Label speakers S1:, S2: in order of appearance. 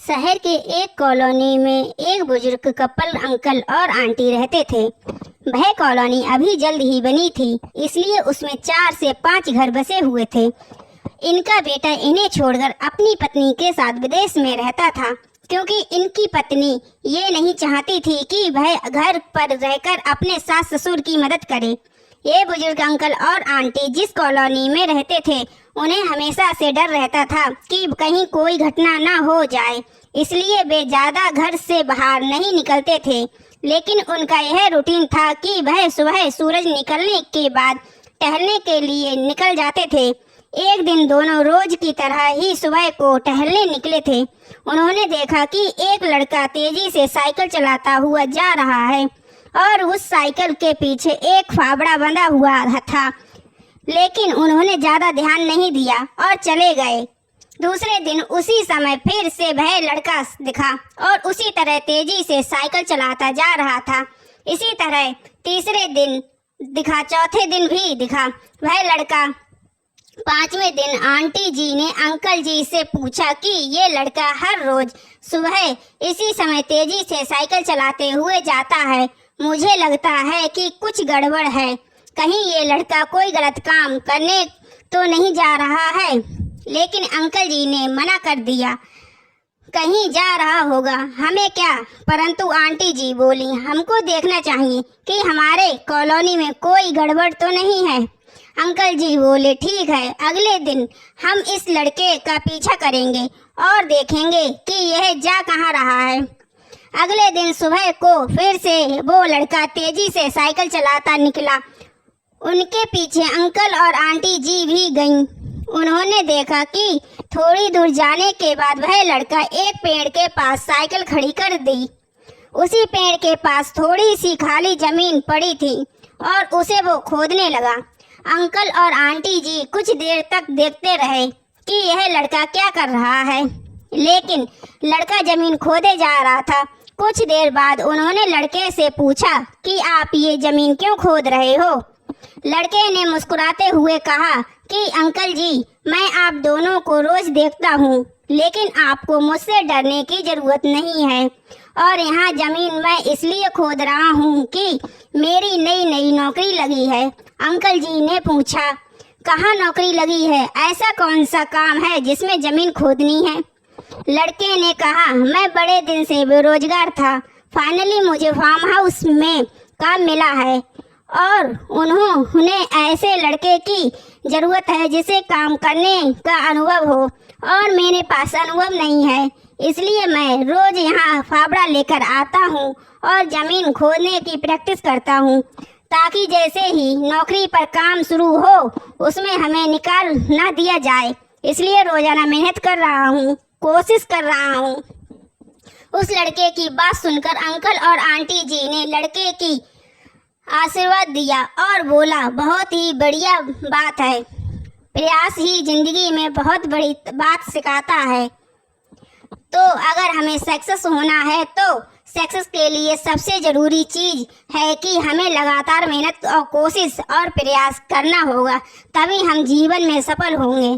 S1: शहर के एक कॉलोनी में एक बुजुर्ग कपल अंकल और आंटी रहते थे। वह कॉलोनी अभी जल्द ही बनी थी, इसलिए उसमें 4 से 5 घर बसे हुए थे। इनका बेटा इन्हें छोड़कर अपनी पत्नी के साथ विदेश में रहता था, क्योंकि इनकी पत्नी ये नहीं चाहती थी कि वह घर पर रहकर अपने सास ससुर की मदद करे। ये बुजुर्ग अंकल और आंटी जिस कॉलोनी में रहते थे, उन्हें हमेशा से डर रहता था कि कहीं कोई घटना ना हो जाए, इसलिए वे ज़्यादा घर से बाहर नहीं निकलते थे। लेकिन उनका यह रूटीन था कि वह सुबह सूरज निकलने के बाद टहलने के लिए निकल जाते थे। एक दिन दोनों रोज की तरह ही सुबह को टहलने निकले थे। उन्होंने देखा कि एक लड़का तेजी से साइकिल चलाता हुआ जा रहा है और उस साइकिल के पीछे एक फावड़ा बंधा हुआ था, लेकिन उन्होंने ज़्यादा ध्यान नहीं दिया और चले गए। दूसरे दिन उसी समय फिर से वह लड़का दिखा और उसी तरह तेजी से साइकिल चलाता जा रहा था। इसी तरह तीसरे दिन दिखा, चौथे दिन भी दिखा वह लड़का। 5वें दिन आंटी जी ने अंकल जी से पूछा कि ये लड़का हर रोज सुबह इसी समय तेजी से साइकिल चलाते हुए जाता है। मुझे लगता है कि कुछ गड़बड़ है, कहीं ये लड़का कोई गलत काम करने तो नहीं जा रहा है। लेकिन अंकल जी ने मना कर दिया, कहीं जा रहा होगा, हमें क्या। परंतु आंटी जी बोली, हमको देखना चाहिए कि हमारे कॉलोनी में कोई गड़बड़ तो नहीं है। अंकल जी बोले, ठीक है, अगले दिन हम इस लड़के का पीछा करेंगे और देखेंगे कि यह जा कहाँ रहा है। अगले दिन सुबह को फिर से वो लड़का तेजी से साइकिल चलाता निकला। उनके पीछे अंकल और आंटी जी भी गईं। उन्होंने देखा कि थोड़ी दूर जाने के बाद वह लड़का एक पेड़ के पास साइकिल खड़ी कर दी। उसी पेड़ के पास थोड़ी सी खाली जमीन पड़ी थी और उसे वो खोदने लगा। अंकल और आंटी जी कुछ देर तक देखते रहे कि यह लड़का क्या कर रहा है, लेकिन लड़का जमीन खोदे जा रहा था। कुछ देर बाद उन्होंने लड़के से पूछा कि आप ये जमीन क्यों खोद रहे हो। लड़के ने मुस्कुराते हुए कहा कि अंकल जी, मैं आप दोनों को रोज देखता हूँ, लेकिन आपको मुझसे डरने की जरूरत नहीं है। और यहाँ जमीन मैं इसलिए खोद रहा हूँ कि मेरी नई नई नौकरी लगी है। अंकल जी ने पूछा, कहाँ नौकरी लगी है, ऐसा कौन सा काम है जिसमें जमीन खोदनी है। लड़के ने कहा, मैं बड़े दिन से बेरोजगार था, फाइनली मुझे फार्म हाउस में काम मिला है और उन्हें ऐसे लड़के की ज़रूरत है जिसे काम करने का अनुभव हो, और मेरे पास अनुभव नहीं है। इसलिए मैं रोज़ यहाँ फावड़ा लेकर आता हूँ और ज़मीन खोदने की प्रैक्टिस करता हूँ, ताकि जैसे ही नौकरी पर काम शुरू हो उसमें हमें निकाल ना दिया जाए। इसलिए रोज़ाना मेहनत कर रहा हूँ, कोशिश कर रहा हूँ। उस लड़के की बात सुनकर अंकल और आंटी जी ने लड़के की आशीर्वाद दिया और बोला, बहुत ही बढ़िया बात है, प्रयास ही जिंदगी में बहुत बड़ी बात सिखाता है। तो अगर हमें सक्सेस होना है तो सक्सेस के लिए सबसे ज़रूरी चीज़ है कि हमें लगातार मेहनत और कोशिश और प्रयास करना होगा, तभी हम जीवन में सफल होंगे।